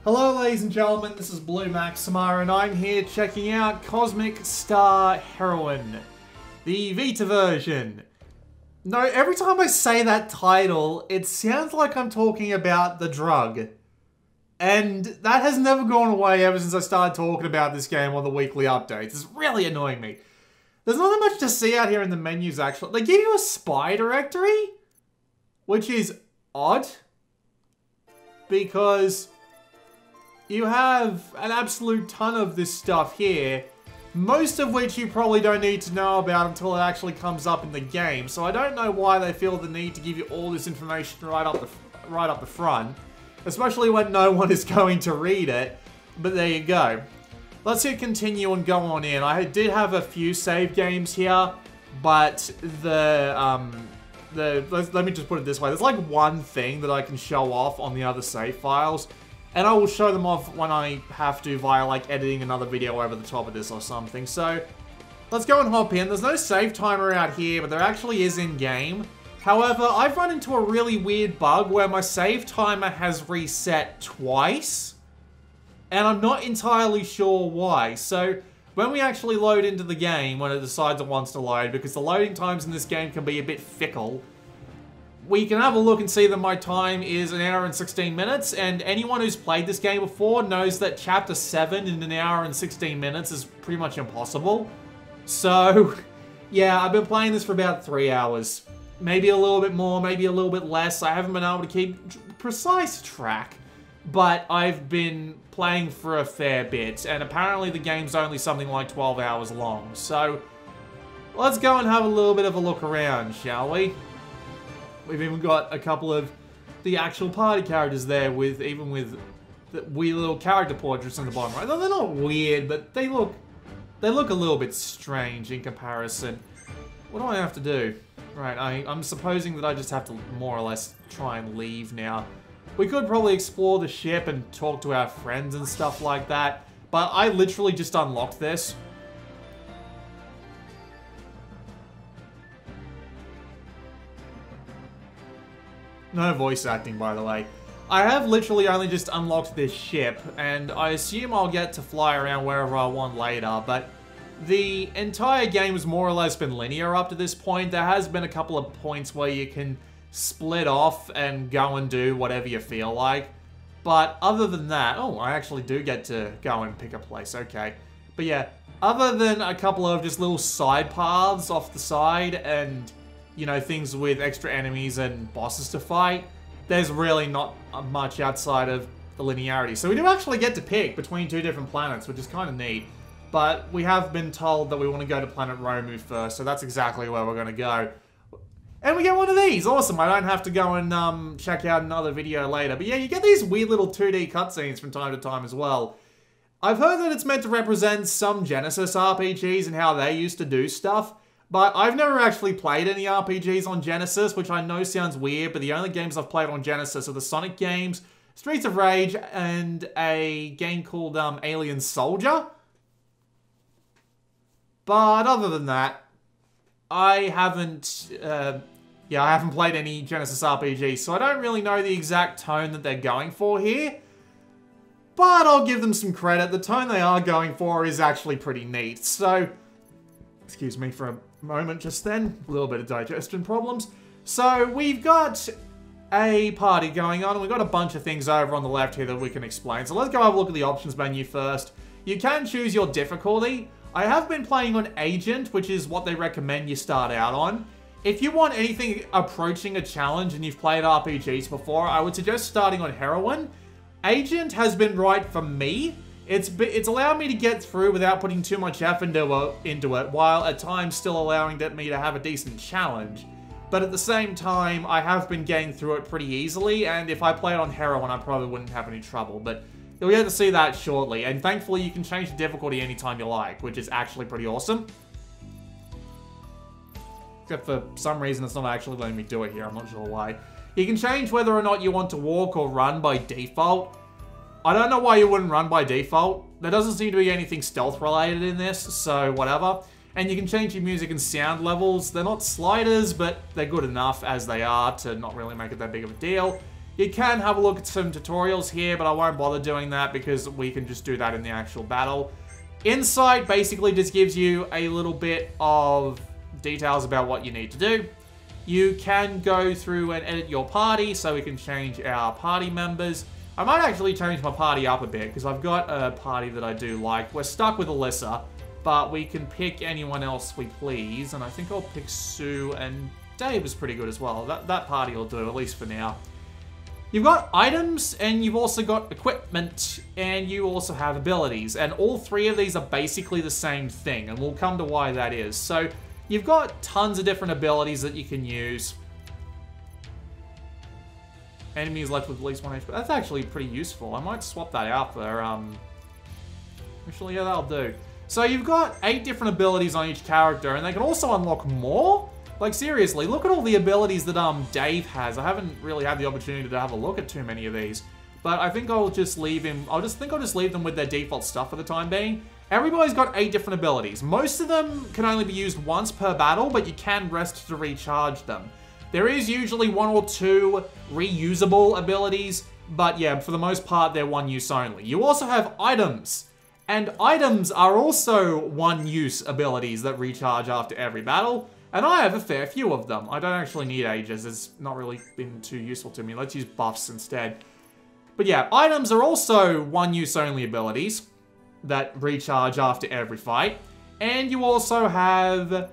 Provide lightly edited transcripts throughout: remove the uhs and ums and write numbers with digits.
Hello ladies and gentlemen, this is Blue Maximar and I'm here checking out Cosmic Star Heroine, the Vita version. No, every time I say that title, it sounds like I'm talking about the drug. And that has never gone away ever since I started talking about this game on the weekly updates. It's really annoying me. There's not that much to see out here in the menus actually. They give you a spy directory, which is odd, because you have an absolute ton of this stuff here, most of which you probably don't need to know about until it actually comes up in the game. So I don't know why they feel the need to give you all this information right up the front, especially when no one is going to read it. But there you go. Let's hit continue and go on in. I did have a few save games here, but let me just put it this way. There's like one thing that I can show off on the other save files, and I will show them off when I have to via like editing another video over the top of this or something. So let's go and hop in. There's no save timer out here, but there actually is in game. However, I've run into a really weird bug where my save timer has reset twice, and I'm not entirely sure why. So when we actually load into the game, when it decides it wants to load, because the loading times in this game can be a bit fickle, we can have a look and see that my time is 1 hour and 16 minutes, and anyone who's played this game before knows that Chapter 7 in 1 hour and 16 minutes is pretty much impossible. So, yeah, I've been playing this for about 3 hours. Maybe a little bit more, maybe a little bit less. I haven't been able to keep precise track, but I've been playing for a fair bit, and apparently the game's only something like 12 hours long. So, let's go and have a little bit of a look around, shall we? We've even got a couple of the actual party characters there, even with the weird little character portraits in the bottom right. No, they're not weird, but they look a little bit strange in comparison. What do I have to do? Right, I'm supposing that I just have to more or less try and leave now. We could probably explore the ship and talk to our friends and stuff like that, but I literally just unlocked this. No voice acting, by the way. I have literally only just unlocked this ship, and I assume I'll get to fly around wherever I want later, but the entire game has more or less been linear up to this point. There has been a couple of points where you can split off and go and do whatever you feel like, but other than that... Oh, I actually do get to go and pick a place, okay. But yeah, other than a couple of just little side paths off the side and, you know, things with extra enemies and bosses to fight, there's really not much outside of the linearity. So we do actually get to pick between two different planets, which is kind of neat. But we have been told that we want to go to planet Romu first, so that's exactly where we're going to go. And we get one of these! Awesome! I don't have to go and check out another video later. But yeah, you get these weird little 2D cutscenes from time to time as well. I've heard that it's meant to represent some Genesis RPGs and how they used to do stuff. But I've never actually played any RPGs on Genesis, which I know sounds weird, but the only games I've played on Genesis are the Sonic games, Streets of Rage, and a game called Alien Soldier. But other than that, I haven't played any Genesis RPGs, so I don't really know the exact tone that they're going for here. But I'll give them some credit. The tone they are going for is actually pretty neat. So, excuse me for a moment just then. A little bit of digestion problems. So, we've got a party going on, and we've got a bunch of things over on the left here that we can explain. So let's go have a look at the options menu first. You can choose your difficulty. I have been playing on Agent, which is what they recommend you start out on. If you want anything approaching a challenge and you've played RPGs before, I would suggest starting on Heroine. Agent has been right for me. It's allowed me to get through without putting too much effort into it, while at times still allowing me to have a decent challenge. But at the same time, I have been getting through it pretty easily, and if I played on Heroine, I probably wouldn't have any trouble. But you'll get to see that shortly, and thankfully you can change the difficulty anytime you like, which is actually pretty awesome. Except for some reason it's not actually letting me do it here, I'm not sure why. You can change whether or not you want to walk or run by default. I don't know why you wouldn't run by default. There doesn't seem to be anything stealth related in this, so whatever. And you can change your music and sound levels. They're not sliders, but they're good enough as they are to not really make it that big of a deal. You can have a look at some tutorials here, but I won't bother doing that because we can just do that in the actual battle. Insight basically just gives you a little bit of details about what you need to do. You can go through and edit your party, so we can change our party members. I might actually change my party up a bit, because I've got a party that I do like. We're stuck with Alyssa, but we can pick anyone else we please, and I think I'll pick Sue, and Dave is pretty good as well. That party will do, at least for now. You've got items, and you've also got equipment, and you also have abilities, and all three of these are basically the same thing, and we'll come to why that is. So, you've got tons of different abilities that you can use. Enemies left with at least 1 HP. That's actually pretty useful. I might swap that out for, actually, yeah, that'll do. So you've got 8 different abilities on each character, and they can also unlock more. Like, seriously, look at all the abilities that, Dave has. I haven't really had the opportunity to have a look at too many of these. But I think I'll just leave him... I'll just leave them with their default stuff for the time being. Everybody's got 8 different abilities. Most of them can only be used once per battle, but you can rest to recharge them. There is usually 1 or 2 reusable abilities, but yeah, for the most part, they're one use only. You also have items, and items are also one-use abilities that recharge after every battle, and I have a fair few of them. I don't actually need Aegis, it's not really been too useful to me. Let's use buffs instead. But yeah, items are also one-use only abilities that recharge after every fight, and you also have...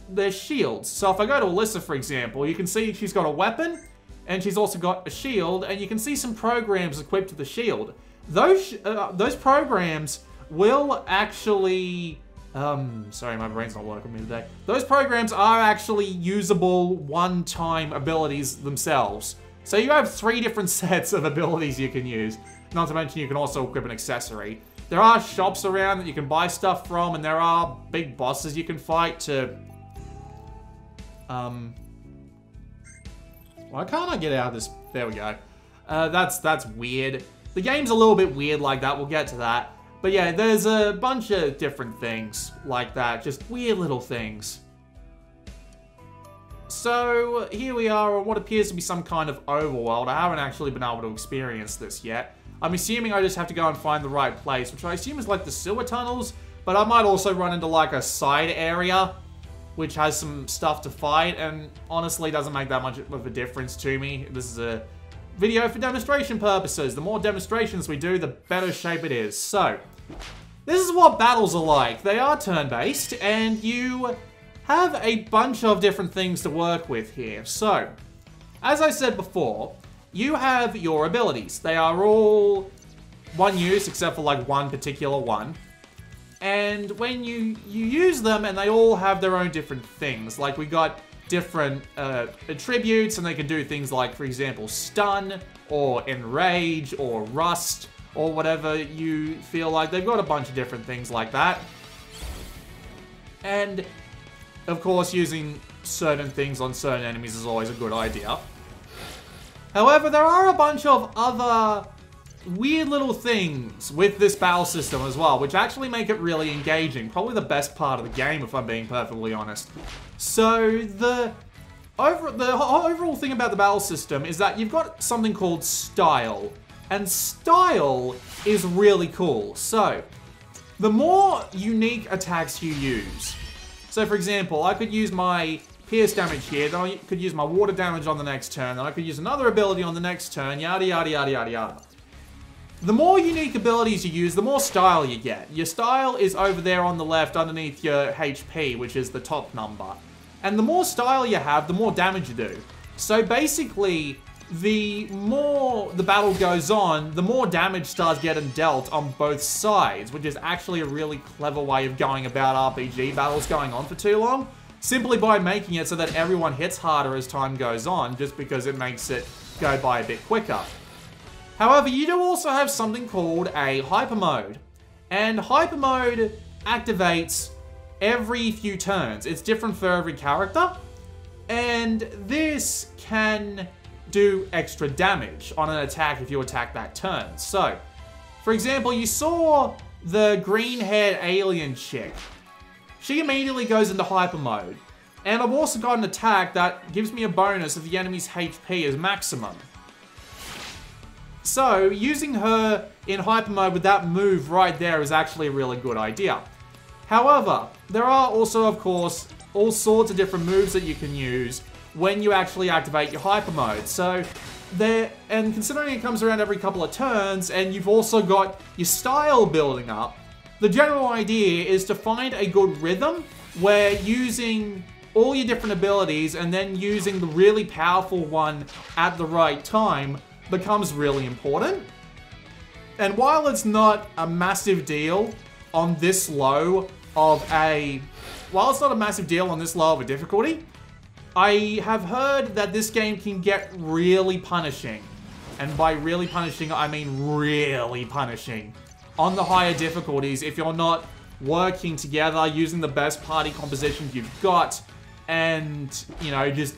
their shields. So if I go to Alyssa, for example, you can see she's got a weapon, and she's also got a shield, and you can see some programs equipped to the shield. Those programs will actually... sorry, my brain's not working with me today. Those programs are actually usable one-time abilities themselves. So you have 3 different sets of abilities you can use. Not to mention you can also equip an accessory. There are shops around that you can buy stuff from, and there are big bosses you can fight to... Why can't I get out of this? There we go. That's weird. The game's a little bit weird like that, we'll get to that. But yeah, there's a bunch of different things like that, just weird little things. So, here we are on what appears to be some kind of overworld. I haven't actually been able to experience this yet. I'm assuming I just have to go and find the right place, which I assume is like the sewer tunnels, but I might also run into like a side area, which has some stuff to fight, and honestly doesn't make that much of a difference to me. This is a video for demonstration purposes. The more demonstrations we do, the better shape it is. So, this is what battles are like. They are turn-based, and you have a bunch of different things to work with here. So, as I said before, you have your abilities. They are all one use, except for like one particular one. And when you use them, and they all have their own different things. Like we got different attributes, and they can do things like, for example, stun, or enrage, or rust, or whatever you feel like. They've got a bunch of different things like that. And, of course, using certain things on certain enemies is always a good idea. However, there are a bunch of other weird little things with this battle system as well, which actually make it really engaging. Probably the best part of the game, if I'm being perfectly honest. So, the overall thing about the battle system is that you've got something called style. And style is really cool. So, the more unique attacks you use. So, for example, I could use my pierce damage here, then I could use my water damage on the next turn, then I could use another ability on the next turn, yada yada yada yada yada. The more unique abilities you use, the more style you get. Your style is over there on the left underneath your HP, which is the top number. And the more style you have, the more damage you do. So basically, the more the battle goes on, the more damage starts getting dealt on both sides, which is actually a really clever way of going about RPG battles going on for too long. Simply by making it so that everyone hits harder as time goes on, just because it makes it go by a bit quicker. However, you do also have something called a hyper mode. And hyper mode activates every few turns. It's different for every character. And this can do extra damage on an attack if you attack that turn. So, for example, you saw the green-haired alien chick. She immediately goes into hyper mode. And I've also got an attack that gives me a bonus if the enemy's HP is maximum. So, using her in hyper mode with that move right there is actually a really good idea. However, there are also, of course, all sorts of different moves that you can use when you actually activate your hyper mode. So, and considering it comes around every couple of turns, and you've also got your style building up, the general idea is to find a good rhythm where using all your different abilities and then using the really powerful one at the right time becomes really important. And while it's not a massive deal on this low of a... While it's not a massive deal on this low of a difficulty, I have heard that this game can get really punishing. And by really punishing, I mean really punishing. On the higher difficulties, if you're not working together, using the best party compositions you've got, and, you know, just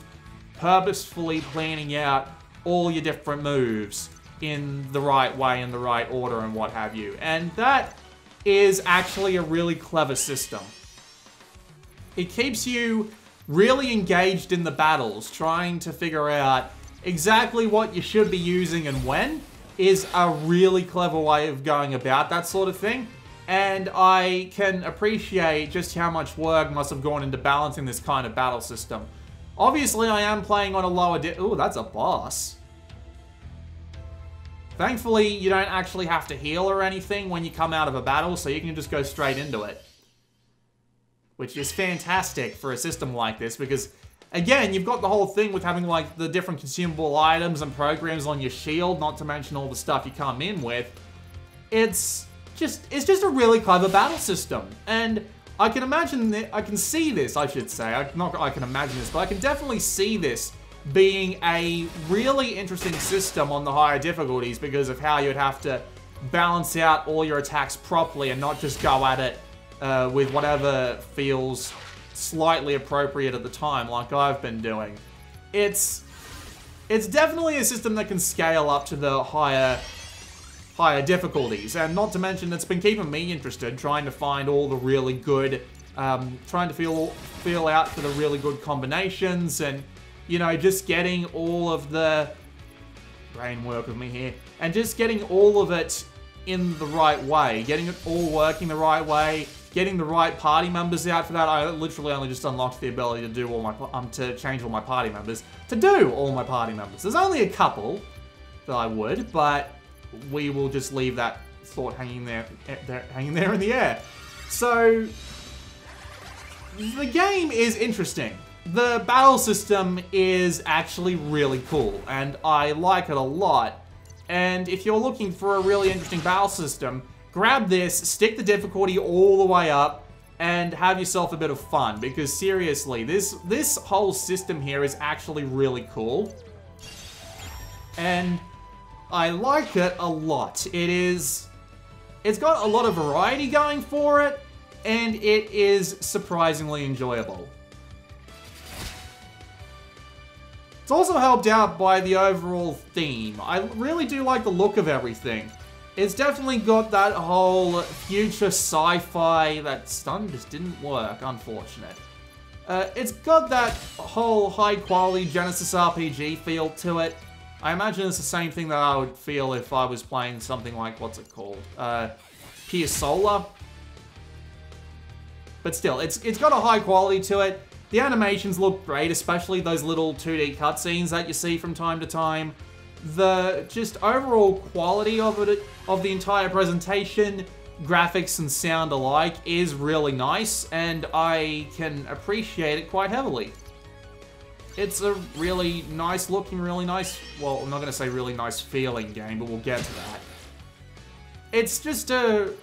purposefully planning out all your different moves in the right way, in the right order, and what have you. And that is actually a really clever system. It keeps you really engaged in the battles, trying to figure out exactly what you should be using and when is a really clever way of going about that sort of thing. And I can appreciate just how much work must have gone into balancing this kind of battle system. Obviously, I am playing on a lower ooh, that's a boss. Thankfully, you don't actually have to heal or anything when you come out of a battle, so you can just go straight into it. Which is fantastic for a system like this, because, again, you've got the whole thing with having, like, the different consumable items and programs on your shield, not to mention all the stuff you come in with. It's just a really clever battle system. And I can imagine that, I can see this, I should say. Not I can imagine this, but I can definitely see this being a really interesting system on the higher difficulties because of how you'd have to balance out all your attacks properly and not just go at it with whatever feels slightly appropriate at the time, like I've been doing. It's definitely a system that can scale up to the higher difficulties, and not to mention it's been keeping me interested, trying to find all the really good, trying to feel out for the really good combinations, and, you know, just getting all of the brain work with me here, and just getting all of it in the right way, getting it all working the right way, getting the right party members out for that. I literally only just unlocked the ability to do all my to change all my party members. There's only a couple that I would, but we will just leave that thought hanging there in the air. So the game is interesting. The battle system is actually really cool, and I like it a lot. And if you're looking for a really interesting battle system, grab this, stick the difficulty all the way up, and have yourself a bit of fun. Because seriously, this whole system here is actually really cool. And I like it a lot. It's got a lot of variety going for it, and it is surprisingly enjoyable. It's also helped out by the overall theme. I really do like the look of everything. It's definitely got that whole future sci-fi. That stun just didn't work, unfortunate. It's got that whole high-quality Genesis RPG feel to it. I imagine it's the same thing that I would feel if I was playing something like, what's it called? Pia Solar. But still, it's got a high quality to it. The animations look great, especially those little 2D cutscenes that you see from time to time. The just overall quality of the entire presentation, graphics and sound alike, is really nice, and I can appreciate it quite heavily. It's a really nice looking, really nice, well, I'm not going to say really nice feeling game, but we'll get to that. It's just a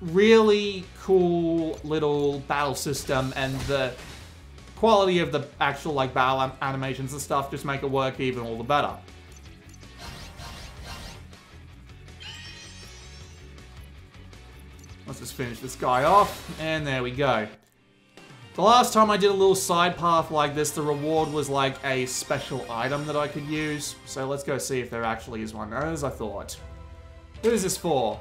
really cool little battle system, and the quality of the actual, like, battle animations and stuff just make it work even all the better. Let's just finish this guy off, and there we go. The last time I did a little side path like this, the reward was like a special item that I could use. So let's go see if there actually is one, as I thought. Who is this for?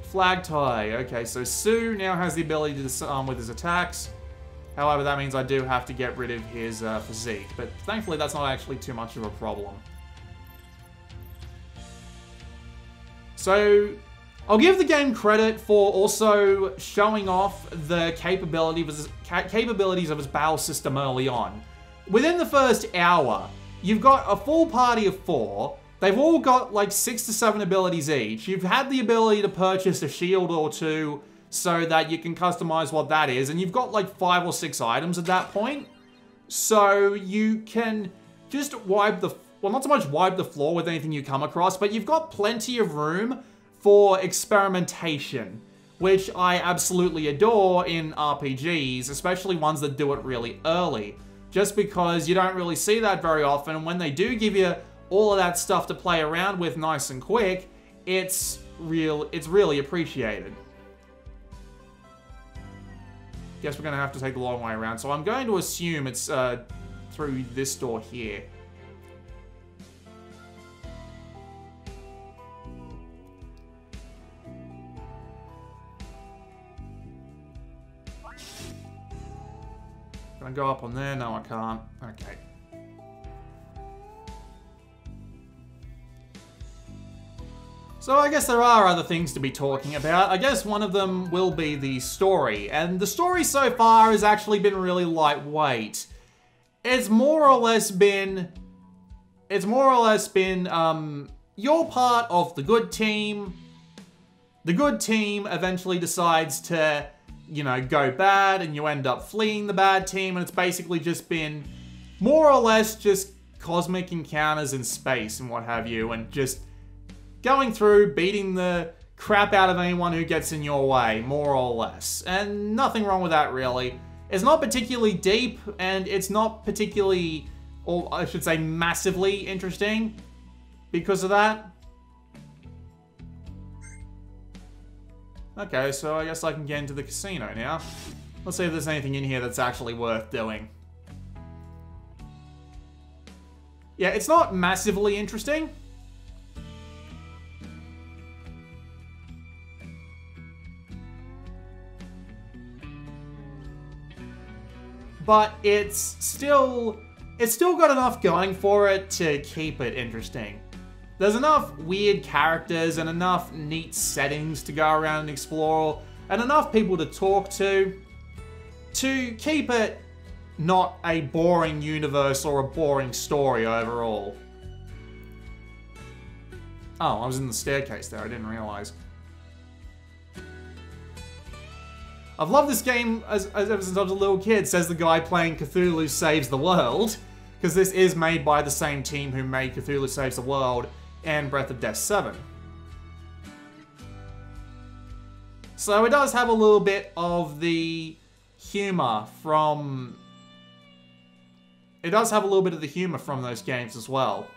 Flag tie. Okay, so Sue now has the ability to disarm with his attacks. However, that means I do have to get rid of his physique. But thankfully, that's not actually too much of a problem. So, I'll give the game credit for also showing off the capabilities of its battle system early on. Within the first hour, you've got a full party of 4. They've all got like 6 to 7 abilities each. You've had the ability to purchase a shield or 2 so that you can customize what that is. And you've got like 5 or 6 items at that point. So you can just wipe the... Well, not so much wipe the floor with anything you come across, but you've got plenty of room for experimentation, which I absolutely adore in RPGs, especially ones that do it really early. Just because you don't really see that very often, and when they do give you all of that stuff to play around with nice and quick, it's really appreciated. Guess we're gonna have to take the long way around, so I'm going to assume it's through this door here. Can I go up on there? No, I can't. Okay. So I guess there are other things to be talking about. I guess one of them will be the story. And the story so far has actually been really lightweight. It's more or less been, you're part of the good team. The good team eventually decides to, you know, go bad, and you end up fleeing the bad team, and it's basically just been more or less just cosmic encounters in space and what have you, and just going through, beating the crap out of anyone who gets in your way, more or less. And nothing wrong with that, really. It's not particularly deep, and it's not particularly, or I should say massively interesting because of that. Okay, so I guess I can get into the casino now. Let's see if there's anything in here that's actually worth doing. Yeah, it's not massively interesting. But it's still got enough going for it to keep it interesting. There's enough weird characters and enough neat settings to go around and explore, and enough people to talk to keep it not a boring universe or a boring story overall. Oh, I was in the staircase there, I didn't realize. I've loved this game ever since I was a little kid, says the guy playing Cthulhu Saves the World, because this is made by the same team who made Cthulhu Saves the World and Breath of Death 7. So it does have a little bit of the humor from... It does have a little bit of the humor from those games as well.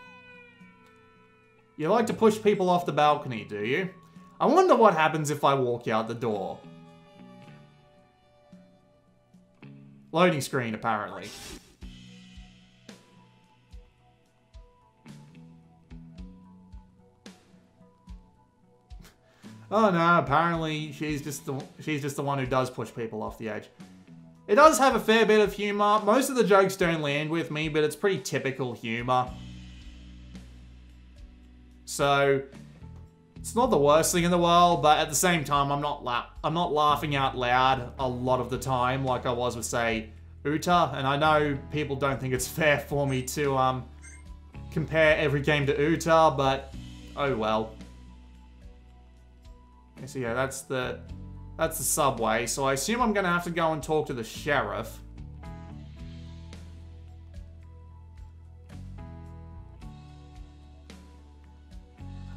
You like to push people off the balcony, do you? I wonder what happens if I walk out the door. Loading screen, apparently. Oh no, apparently she's just the one who does push people off the edge. It does have a fair bit of humor. Most of the jokes don't land with me, but it's pretty typical humor. So it's not the worst thing in the world, but at the same time, I'm not laughing out loud a lot of the time like I was with, say, Uta. And I know people don't think it's fair for me to compare every game to Uta, but oh well. Okay, so yeah, that's the subway. So I assume I'm gonna have to go and talk to the sheriff.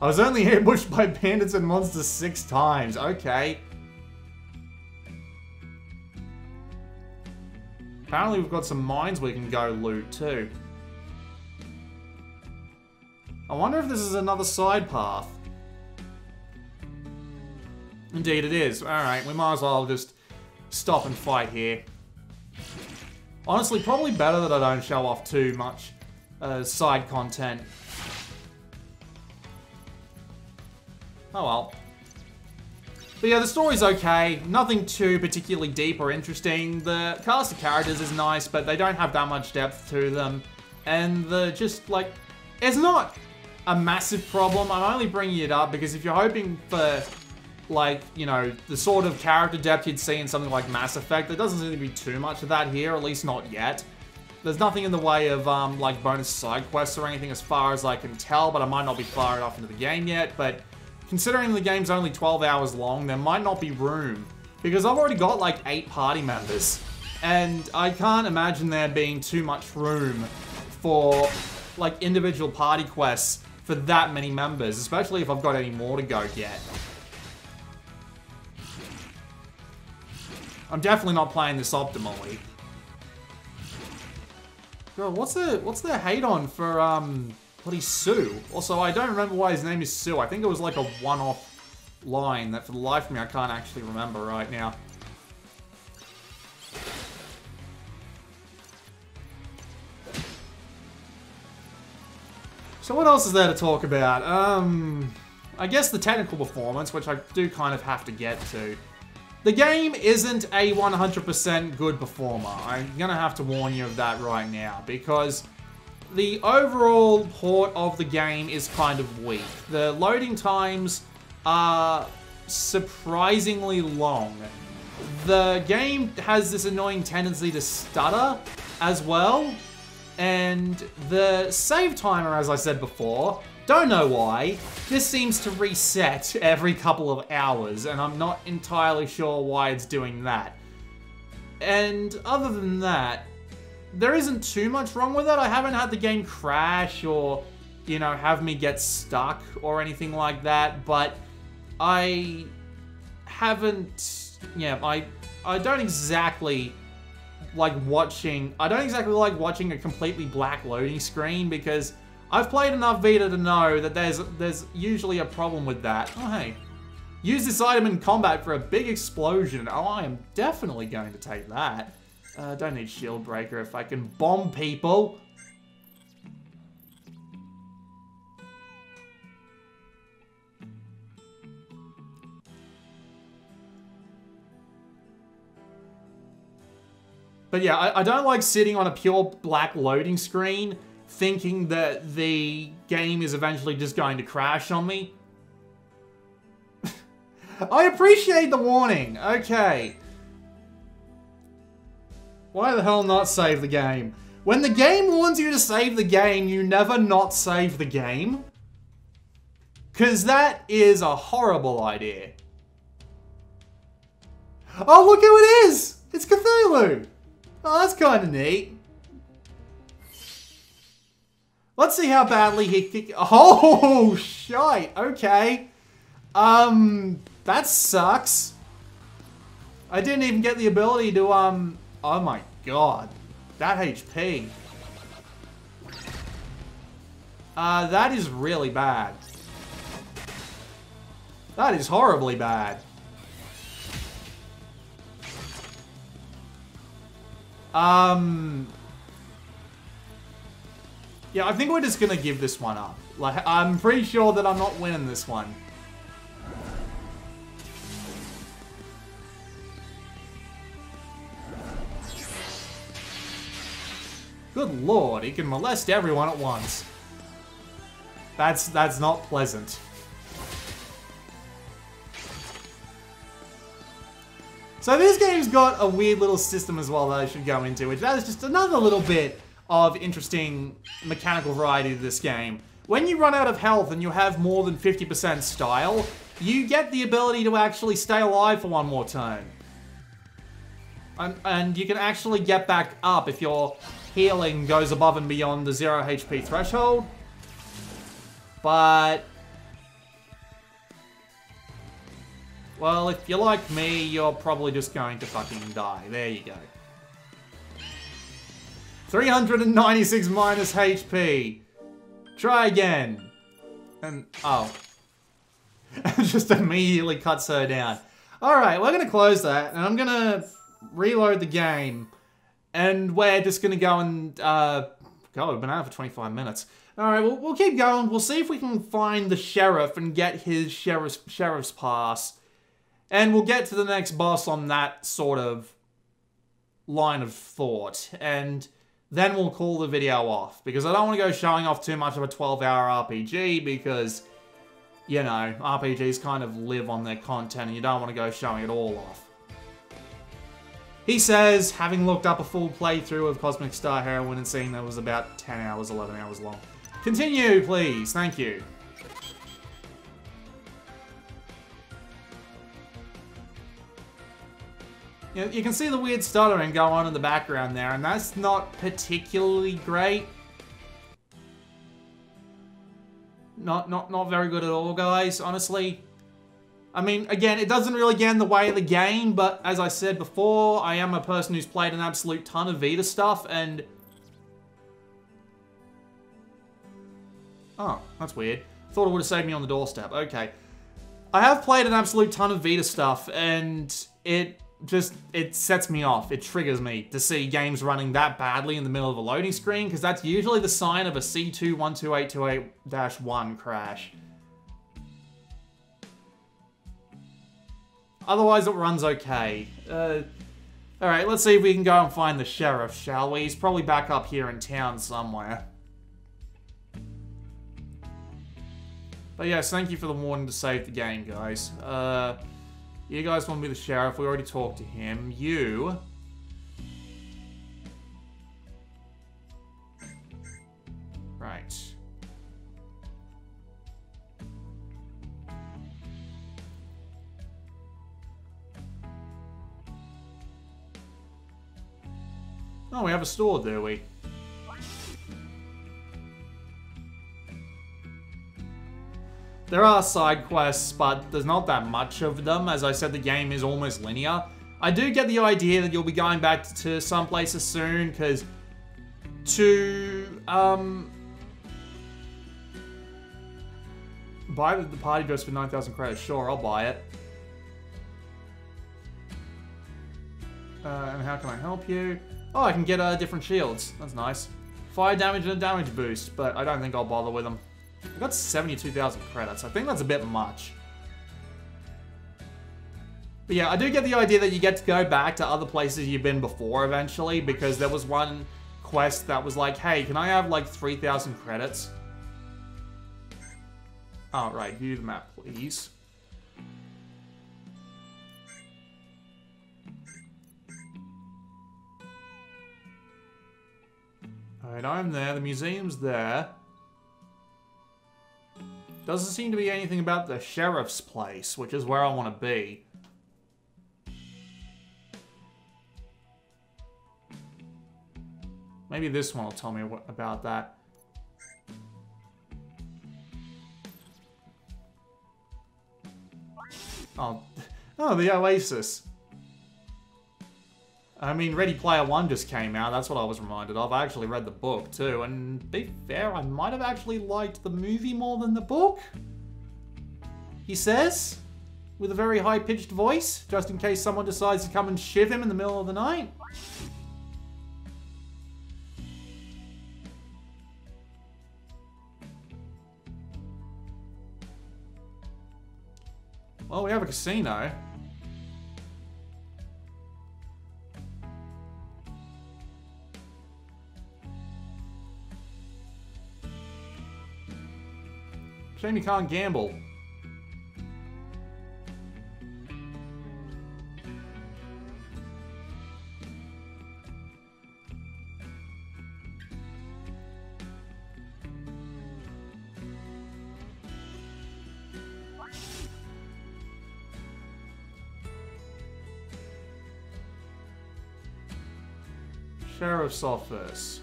I was only ambushed by bandits and monsters 6 times. Okay. Apparently we've got some mines we can go loot too. I wonder if this is another side path. Indeed it is. Alright, we might as well just stop and fight here. Honestly, probably better that I don't show off too much side content. Oh well. But yeah, the story's okay. Nothing too particularly deep or interesting. The cast of characters is nice, but they don't have that much depth to them. And just like... It's not a massive problem. I'm only bringing it up because if you're hoping for, like, you know, the sort of character depth you'd see in something like Mass Effect, there doesn't seem to be too much of that here, at least not yet. There's nothing in the way of, like, bonus side quests or anything as far as I can tell, but I might not be far enough into the game yet, but considering the game's only 12 hours long, there might not be room, because I've already got, like, 8 party members, and I can't imagine there being too much room for, like, individual party quests for that many members, especially if I've got any more to go get. I'm definitely not playing this optimally. God, what's the hate on for, bloody Sue? Also, I don't remember why his name is Sue. I think it was like a one-off line that for the life of me I can't actually remember right now. So what else is there to talk about? I guess the technical performance, which I do kind of have to get to. The game isn't a 100% good performer. I'm gonna have to warn you of that right now, because the overall port of the game is kind of weak. The loading times are surprisingly long. The game has this annoying tendency to stutter as well, and the save timer, as I said before, don't know why, just seems to reset every couple of hours, and I'm not entirely sure why it's doing that. And other than that, there isn't too much wrong with it. I haven't had the game crash or, you know, have me get stuck or anything like that, but I haven't, yeah, I don't exactly like watching a completely black loading screen, because I've played enough Vita to know that there's usually a problem with that. Oh, hey. Use this item in combat for a big explosion. Oh, I am definitely going to take that. Don't need shield breaker if I can bomb people. But yeah, I don't like sitting on a pure black loading screen thinking that the game is eventually just going to crash on me. I appreciate the warning. Okay. Why the hell not save the game? When the game warns you to save the game, you never not save the game. Because that is a horrible idea. Oh, look who it is! It's Cthulhu! Oh, that's kind of neat. Let's see how badly he... Oh, shite. Okay. That sucks. I didn't even get the ability to, oh my god. That HP. That is really bad. That is horribly bad. Yeah, I think we're just gonna give this one up. Like, I'm pretty sure that I'm not winning this one. Good lord, he can molest everyone at once. That's not pleasant. So this game's got a weird little system as well that I should go into, which that is just another little bit of interesting mechanical variety to this game. When you run out of health and you have more than 50% style, you get the ability to actually stay alive for one more turn. And you can actually get back up if your healing goes above and beyond the 0 HP threshold. But... well, if you're like me, you're probably just going to fucking die. There you go. 396 minus HP. Try again. And, oh. Just immediately cuts her down. Alright, we're going to close that, and I'm going to reload the game. And we're just going to go and, God, we've been out for 25 minutes. Alright, we'll keep going. We'll see if we can find the sheriff and get his sheriff's pass. And we'll get to the next boss on that sort of line of thought. And then we'll call the video off. Because I don't want to go showing off too much of a 12-hour RPG because, you know, RPGs kind of live on their content and you don't want to go showing it all off. He says, having looked up a full playthrough of Cosmic Star Heroine and seeing that was about 10 hours, 11 hours long. Continue, please. Thank you. You can see the weird stuttering go on in the background there, and that's not particularly great. Not very good at all, guys, honestly. I mean, again, it doesn't really get in the way of the game, but as I said before, I am a person who's played an absolute ton of Vita stuff, and... Oh, that's weird. Thought it would have saved me on the doorstep. Okay. I have played an absolute ton of Vita stuff, and it sets me off. It triggers me to see games running that badly in the middle of a loading screen, because that's usually the sign of a C2-12828-1 crash. Otherwise, it runs okay. Alright, let's see if we can go and find the sheriff, shall we? He's probably back up here in town somewhere. But yes, thank you for the warning to save the game, guys. You guys want to be the sheriff. We already talked to him. You... Right. Oh, we have a store, do we? There are side quests, but there's not that much of them. As I said, the game is almost linear. I do get the idea that you'll be going back to some places soon, because to, buy the party dress for 9,000 credits. Sure, I'll buy it. And how can I help you? Oh, I can get different shields. That's nice. Fire damage and a damage boost, but I don't think I'll bother with them. I got 72,000 credits. I think that's a bit much. But yeah, I do get the idea that you get to go back to other places you've been before eventually, because there was one quest that was like, hey, can I have like 3,000 credits? Oh, right. View the map, please. Alright, I'm there. The museum's there. Doesn't seem to be anything about the sheriff's place, which is where I want to be. Maybe this one will tell me about that. Oh, the Oasis. I mean, Ready Player One just came out. That's what I was reminded of. I actually read the book, too. And to be fair, I might have actually liked the movie more than the book. He says, with a very high-pitched voice, just in case someone decides to come and shiv him in the middle of the night. Well, we have a casino. Shame you can't gamble. Sheriff's office.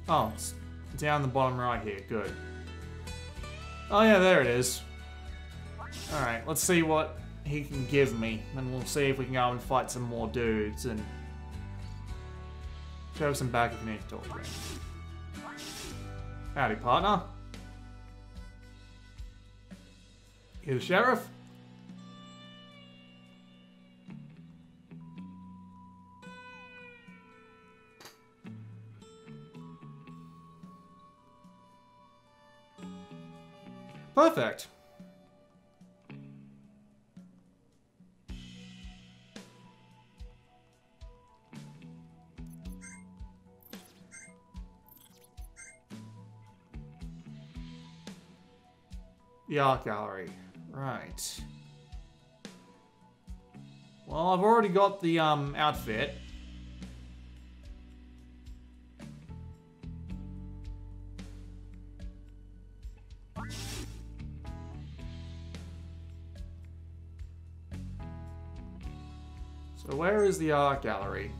Oh, it's down the bottom right here. Good. Oh yeah, there it is. Alright, let's see what he can give me. And we'll see if we can go and fight some more dudes and show some back if you need to talk to him. Howdy, partner. You the sheriff? Perfect. The art gallery. Right. Well, I've already got the outfit. So where is the art gallery?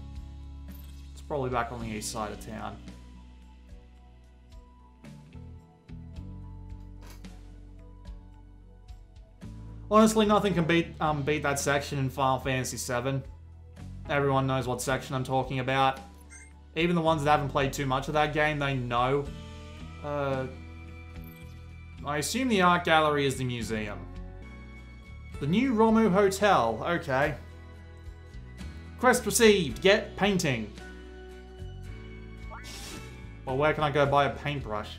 It's probably back on the east side of town. Honestly, nothing can beat that section in Final Fantasy VII. Everyone knows what section I'm talking about. Even the ones that haven't played too much of that game, they know. I assume the art gallery is the museum. The new Romu Hotel. Okay. Quest received. Get painting. Well, where can I go buy a paintbrush?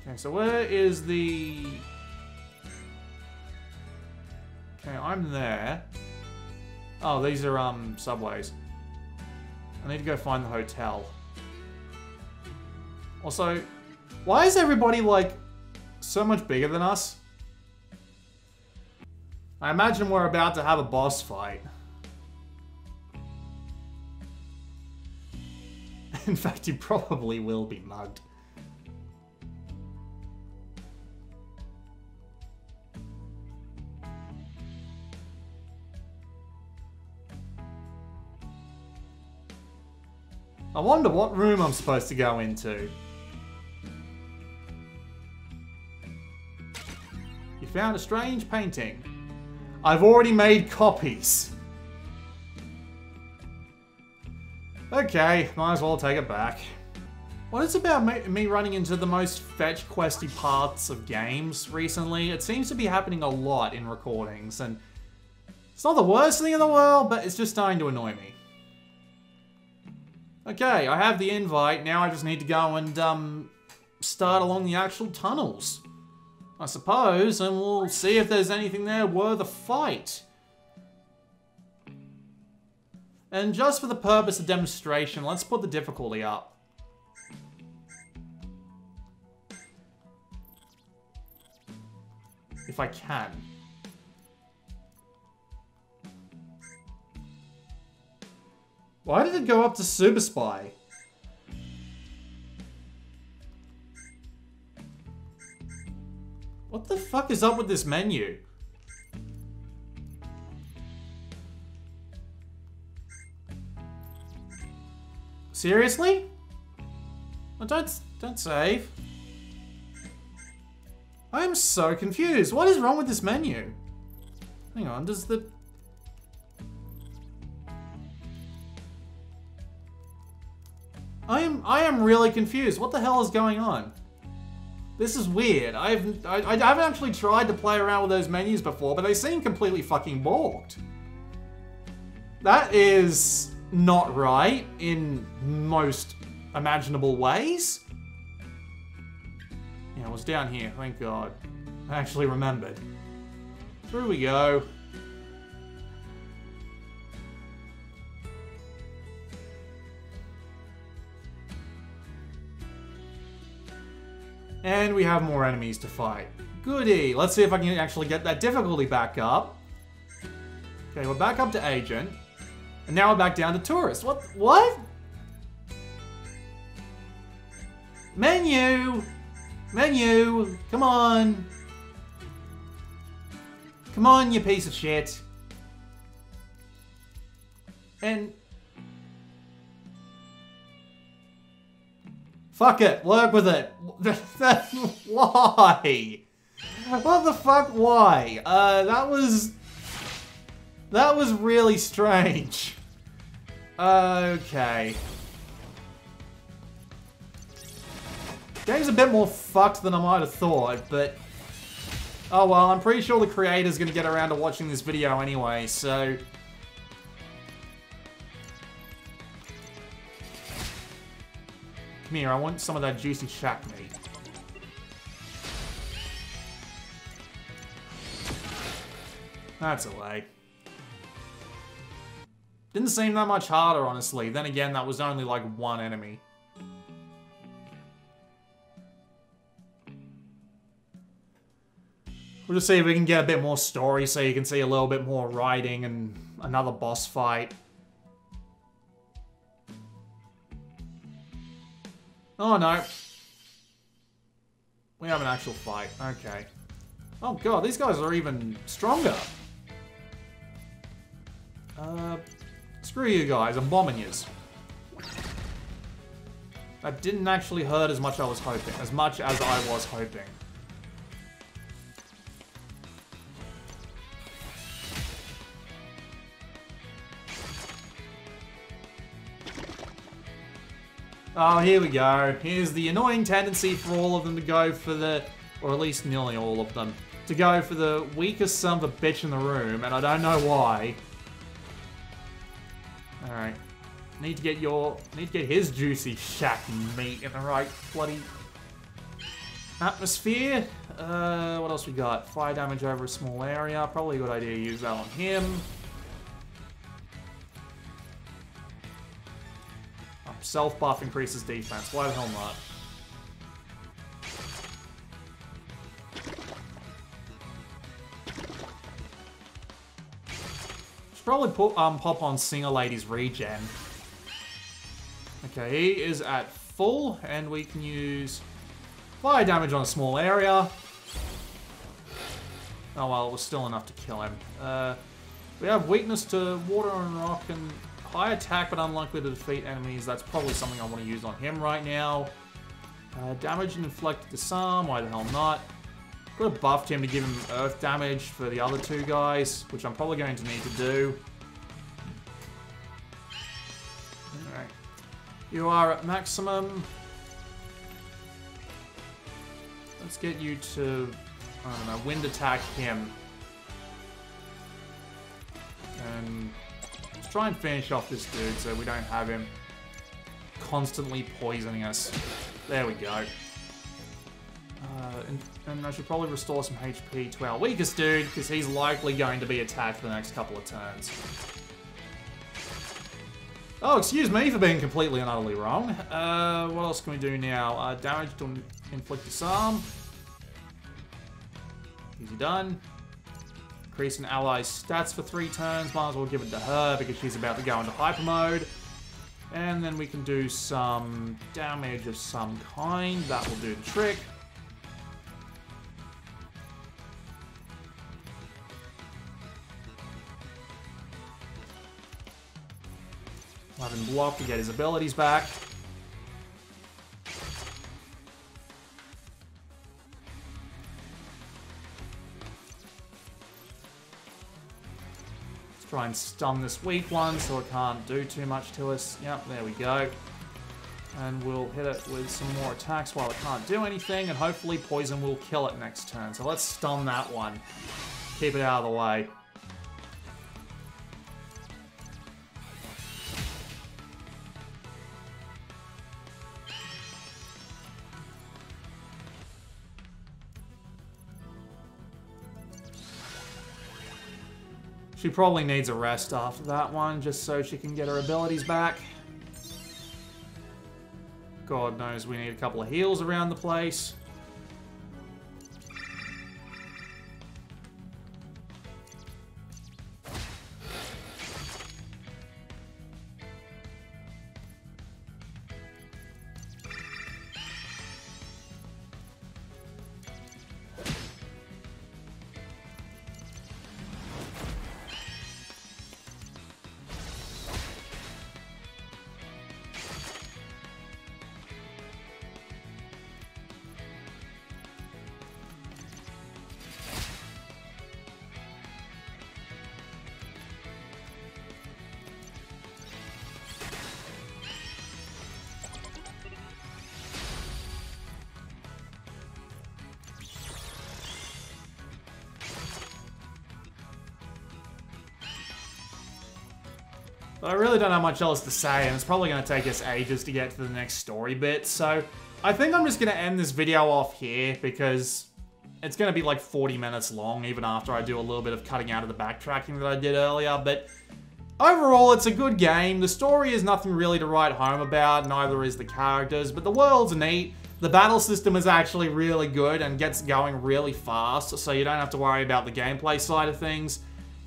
Okay, so where is the... Okay, I'm there. Oh, these are, subways. I need to go find the hotel. Also, why is everybody, like, so much bigger than us? I imagine we're about to have a boss fight. In fact, he probably will be mugged. I wonder what room I'm supposed to go into. You found a strange painting. I've already made copies. Okay, might as well take it back. What is about me running into the most fetch questy parts of games recently? It seems to be happening a lot in recordings, and it's not the worst thing in the world, but it's just starting to annoy me. Okay, I have the invite. Now I just need to go and start along the actual tunnels, I suppose, and we'll see if there's anything there worth a fight. And just for the purpose of demonstration, let's put the difficulty up. If I can. Why did it go up to Super Spy? What the fuck is up with this menu? Seriously? Well, don't save. I am so confused. What is wrong with this menu? Hang on, does the... I am really confused. What the hell is going on? This is weird. I haven't actually tried to play around with those menus before, but they seem completely fucking borked. That is not right in most imaginable ways. Yeah, it was down here, thank God. I actually remembered. Through we go. And we have more enemies to fight. Goody! Let's see if I can actually get that difficulty back up. Okay, we're back up to Agent. And now we're back down to Tourist. What? Menu! Menu! Come on! Come on, you piece of shit. And... fuck it, work with it. Why? What the fuck, why? That was really strange. Okay. Game's a bit more fucked than I might have thought, but... oh well, I'm pretty sure the creator's gonna get around to watching this video anyway, so... come here, I want some of that juicy shack meat. That's a way. Didn't seem that much harder, honestly. Then again, that was only like one enemy. We'll just see if we can get a bit more story so you can see a little bit more writing and another boss fight. Oh no. We have an actual fight. Okay. Oh god, these guys are even stronger. Screw you guys, I'm bombing yous. That didn't actually hurt as much as I was hoping. Oh, here we go. Here's the annoying tendency for all of them to go for the, or at least nearly all of them, to go for the weakest son of a bitch in the room, and I don't know why. Alright. Need to get his juicy shack meat in the right bloody atmosphere. What else we got? Fire damage over a small area. Probably a good idea to use that on him. Self-buff increases defense. Why the hell not? Should probably pop on Singer Lady's regen. Okay, he is at full, and we can use fire damage on a small area. Oh well, it was still enough to kill him. We have weakness to water and rock and high attack, but unlikely to defeat enemies. That's probably something I want to use on him right now. Damage and inflicted disarm. Why the hell not? Could have buffed him to give him earth damage for the other two guys, which I'm probably going to need to do. Alright. You are at maximum. Let's get you to, I don't know, wind attack him. And try and finish off this dude so we don't have him constantly poisoning us. There we go. And I should probably restore some HP to our weakest dude, because he's likely going to be attacked for the next couple of turns. Oh, excuse me for being completely and utterly wrong. What else can we do now? Damage to inflict disarm. Easy done. Increase an ally's stats for 3 turns. Might as well give it to her because she's about to go into hyper mode. And then we can do some damage of some kind. That will do the trick. We'll have him block to get his abilities back. Try and stun this weak one so it can't do too much to us. Yep, there we go. And we'll hit it with some more attacks while it can't do anything, and hopefully poison will kill it next turn. So let's stun that one. Keep it out of the way. She probably needs a rest after that one, just so she can get her abilities back. God knows we need a couple of heals around the place. But I really don't have much else to say, and it's probably going to take us ages to get to the next story bit, so I think I'm just going to end this video off here, because it's going to be like 40 minutes long, even after I do a little bit of cutting out of the backtracking that I did earlier, but overall, it's a good game. The story is nothing really to write home about, neither is the characters, but the world's neat. The battle system is actually really good and gets going really fast, so you don't have to worry about the gameplay side of things.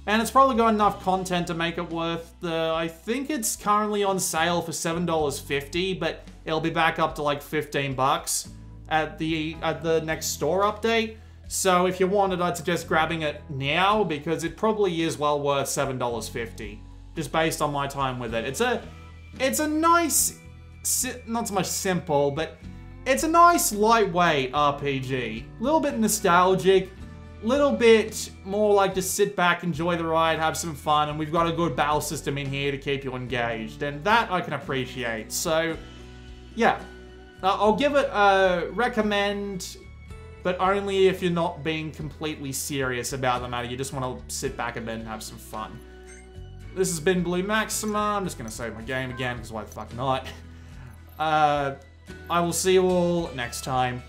And it's probably got enough content to make it worth the... I think it's currently on sale for $7.50, but it'll be back up to like 15 bucks at the next store update. So if you wanted, I'd suggest grabbing it now, because it probably is well worth $7.50, just based on my time with it. It's a nice, not so much simple, but it's a nice lightweight RPG. A little bit nostalgic, little bit more like just sit back, enjoy the ride, have some fun, and we've got a good battle system in here to keep you engaged, and that I can appreciate. So, yeah, I'll give it a recommend, but only if you're not being completely serious about the matter. You just want to sit back a bit and have some fun. This has been Blue Maxima. I'm just going to save my game again, because why the fuck not? I will see you all next time.